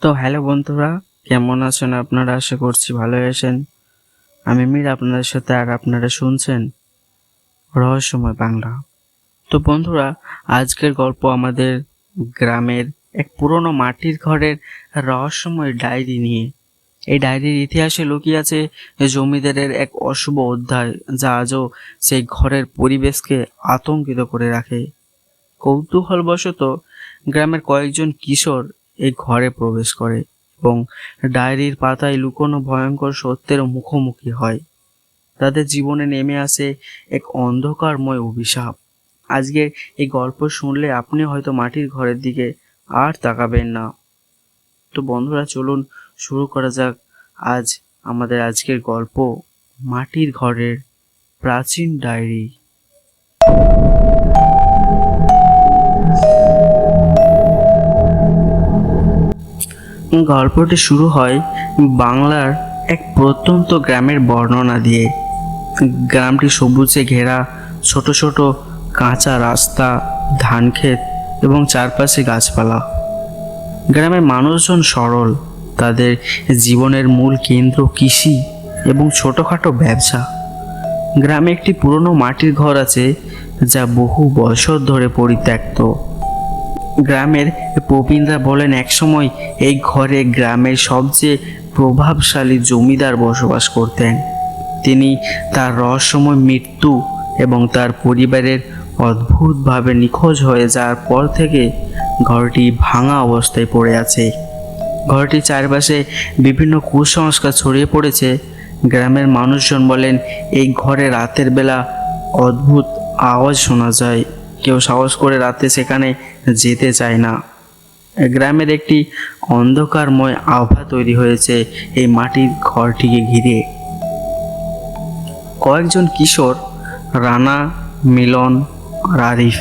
তো হ্যালো বন্ধুরা, কেমন আছেন আপনারা? আশা করছি ভালো আছেন। আমি মীর আপনাদের সাথে, আর আপনারা শুনছেন রহস্যময় বাংলা। তো বন্ধুরা, আজকের গল্প আমাদের গ্রামের এক পুরনো মাটির ঘরের রহস্যময় ডায়েরি নিয়ে। এই ডায়েরির ইতিহাসে লুকিয়ে আছে জমিদারের এক অশুভ অধ্যায়, যা আজও সেই ঘরের পরিবেশকে আতঙ্কিত করে রাখে। কৌতূহলবশত গ্রামের কয়েকজন কিশোর এই ঘরে প্রবেশ করে এবং ডায়েরির পাতায় লুকোনো ভয়ঙ্কর সত্যের মুখোমুখি হয়। তাদের জীবনে নেমে আসে এক অন্ধকারময় অভিশাপ। আজকে এই গল্প শুনলে আপনি হয়তো মাটির ঘরের দিকে আর তাকাবেন না। তো বন্ধুরা, চলুন শুরু করা যাক আজ আমাদের আজকের গল্প, মাটির ঘরের প্রাচীন ডায়েরি। গল্পটি শুরু হয় বাংলার এক প্রত্যন্ত গ্রামের বর্ণনা দিয়ে। গ্রামটি সবুজে ঘেরা, ছোট ছোট কাঁচা রাস্তা, ধানক্ষেত এবং চারপাশে গাছপালা। গ্রামের মানুষজন সরল, তাদের জীবনের মূল কেন্দ্র কৃষি এবং ছোটোখাটো ব্যবসা। গ্রামে একটি পুরনো মাটির ঘর আছে, যা বহু বছর ধরে পরিত্যক্ত। গ্রামের প্রবীণরা বলেন, একসময় এই ঘরে গ্রামের সবচেয়ে প্রভাবশালী জমিদার বসবাস করতেন। তিনি তার রহস্যময় মৃত্যু এবং তার পরিবারের অদ্ভুতভাবে নিখোঁজ হয়ে যাওয়ার পর থেকে ঘরটি ভাঙা অবস্থায় পড়ে আছে। ঘরটির চারপাশে বিভিন্ন কুসংস্কার ছড়িয়ে পড়েছে। গ্রামের মানুষজন বলেন, এই ঘরে রাতের বেলা অদ্ভুত আওয়াজ শোনা যায়, কেউ সাহস করে রাতে সেখানে যেতে চায় না। গ্রামের একটি অন্ধকারময় আভা তৈরি হয়েছে এই মাটির ঘরটিকে ঘিরে। কয়েকজন কিশোর, রানা, মিলন, আরিফ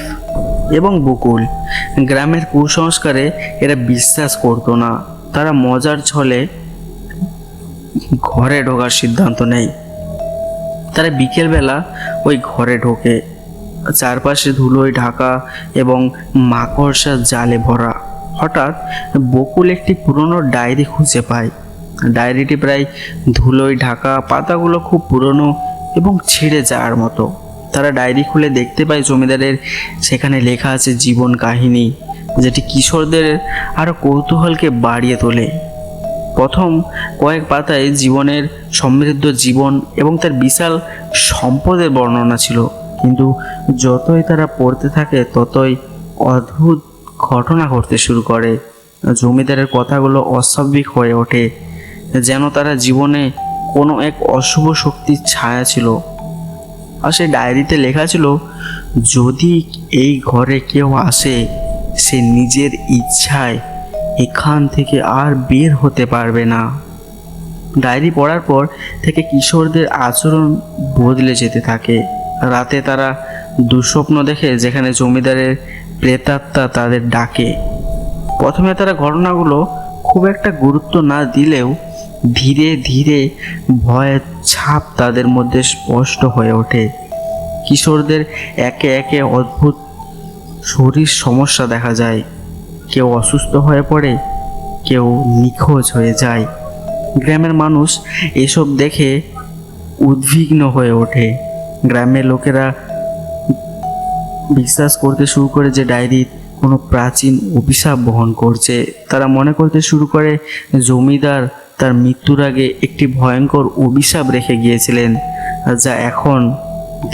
এবং বকুল, গ্রামের কুসংস্কারে এরা বিশ্বাস করতো না। তারা মজার ছলে ঘরে ঢোকার সিদ্ধান্ত নেয়। তারা বিকেলবেলা ওই ঘরে ঢোকে, চারপাশে ধুলোয় ঢাকা এবং মাকড়সার জালে ভরা। হঠাৎ বকুল একটি পুরনো ডায়েরি খুঁজে পায়। ডায়েরিটি প্রায় ধুলোয় ঢাকা, পাতাগুলো খুব পুরনো এবং ছিঁড়ে যাওয়ার মতো। তারা ডায়েরি খুলে দেখতে পায় জমিদারের সেখানে লেখা আছে জীবন কাহিনী, যেটি কিশোরদের আরও কৌতূহলকে বাড়িয়ে তোলে। প্রথম কয়েক পাতায় জীবনের সমৃদ্ধ জীবন এবং তার বিশাল সম্পদের বর্ণনা ছিল, কিন্তু যতই তারা পড়তে থাকে ততই অদ্ভুত ঘটনা ঘটতে শুরু করে। জমিদারের কথাগুলো অস্বাভাবিক হয়ে ওঠে, যেন তারা জীবনে কোনো এক অশুভ শক্তির ছায়া ছিল। আর সেই ডায়েরিতে লেখা ছিল, যদি এই ঘরে কেউ আসে, সে নিজের ইচ্ছায় এখান থেকে আর বের হতে পারবে না। ডায়েরি পড়ার পর থেকে কিশোরদের আচরণ বদলে যেতে থাকে। রাতে তারা দুঃস্বপ্ন দেখে, যেখানে জমিদারের প্রেতাত্মা তাদের ডাকে। প্রথমে তারা ঘটনাগুলো খুব একটা গুরুত্ব না দিলেও ধীরে ধীরে ভয়ের ছাপ তাদের মধ্যে স্পষ্ট হয়ে ওঠে। কিশোরদের একে একে অদ্ভুত শরীর সমস্যা দেখা যায়, কেউ অসুস্থ হয়ে পড়ে, কেউ নিখোঁজ হয়ে যায়। গ্রামের মানুষ এসব দেখে উদ্বিগ্ন হয়ে ওঠে। গ্রামের লোকেরা বিশ্বাস করতে শুরু করে যে ডায়েরি কোনো প্রাচীন অভিশাপ বহন করছে। তারা মনে করতে শুরু করে জমিদার তার মৃত্যুর আগে একটি ভয়ঙ্কর অভিশাপ রেখে গিয়েছিলেন, যা এখন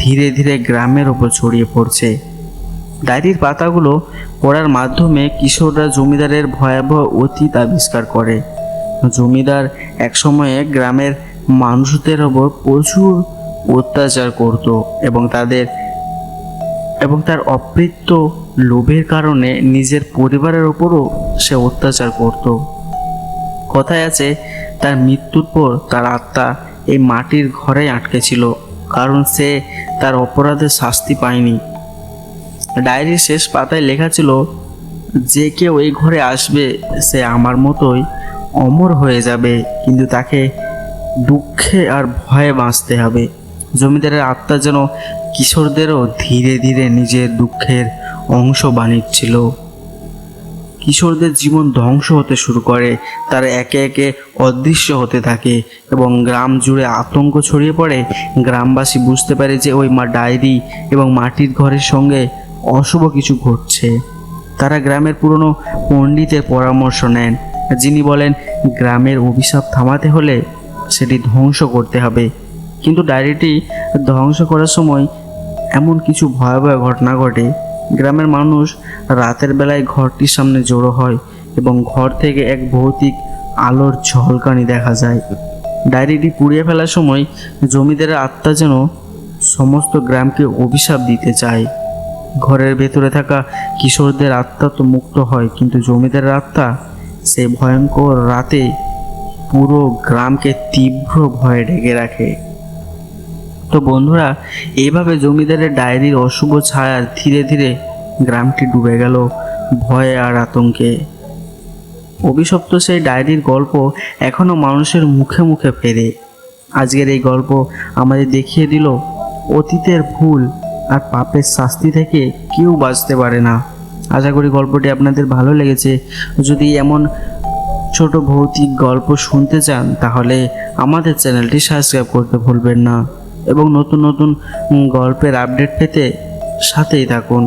ধীরে ধীরে গ্রামের ওপর ছড়িয়ে পড়ছে। ডায়েরির পাতাগুলো পড়ার মাধ্যমে কিশোররা জমিদারের ভয়াবহ অতীত আবিষ্কার করে। জমিদার একসময়ে গ্রামের মানুষদের ওপর প্রচুর অত্যাচার করত এবং তার অপ্রীত লোভের কারণে নিজের পরিবারের ওপরও সে অত্যাচার করত। কথায় আছে, তার মৃত্যুর পর তার আত্মা এই মাটির ঘরে আটকে ছিল, কারণ সে তার অপরাধের শাস্তি পায়নি। ডায়েরির শেষ পাতায় লেখা ছিল, যে কেউ এই ঘরে আসবে সে আমার মতোই অমর হয়ে যাবে, কিন্তু তাকে দুঃখে আর ভয়ে বাঁচতে হবে। জমিদারের আত্মা যেন কিশোরদেরও ধীরে ধীরে নিজের দুঃখের অংশ বানিয়েছিল। কিশোরদের জীবন ধ্বংস হতে শুরু করে। তারা একে একে অদৃশ্য হতে থাকে এবং গ্রাম জুড়ে আতঙ্ক ছড়িয়ে পড়ে। গ্রামবাসী বুঝতে পারে যে ওই ডায়েরি এবং মাটির ঘরের সঙ্গে অশুভ কিছু ঘটছে। তারা গ্রামের পুরনো পণ্ডিতের পরামর্শ নেন, যিনি বলেন গ্রামের অভিশাপ থামাতে হলে সেটি ধ্বংস করতে হবে। কিন্তু ডায়েরিটি ধ্বংস করার সময় এমন কিছু ভয়াবহ ঘটনা ঘটে। গ্রামের মানুষ রাতের বেলায় ঘরটির সামনে জড়ো হয় এবং ঘর থেকে এক ভৌতিক আলোর ঝলকানি দেখা যায়। ডায়েরিটি পুড়িয়ে ফেলার সময় জমিদারের আত্মা যেন সমস্ত গ্রামকে অভিশাপ দিতে চায়। ঘরের ভেতরে থাকা কিশোরদের আত্মা তো মুক্ত হয়, কিন্তু জমিদারের আত্মা সে ভয়ঙ্কর রাতে পুরো গ্রামকে তীব্র ভয়ে ঢেকে রাখে। তো বন্ধুরা, এইভাবে জমিদারের ডায়েরির অশুভ ছায়া ধীরে ধীরে গ্রামটি ডুবে গেল ভয়ে আর আতঙ্কে। অভিশপ্ত সেই ডায়েরির গল্প এখনো মানুষের মুখে মুখে ফেরে। আজকের এই গল্প আমাদের দেখিয়ে দিল অতীতের ভুল আর পাপের শাস্তি থেকে কেউ বাঁচতে পারে না। আশা করি গল্পটি আপনাদের ভালো লেগেছে। যদি এমন ছোট ভৌতিক গল্প শুনতে চান তাহলে আমাদের চ্যানেলটি সাবস্ক্রাইব করতে ভুলবেন না এবং নতুন নতুন গল্পের আপডেট পেতে সাথেই থাকুন।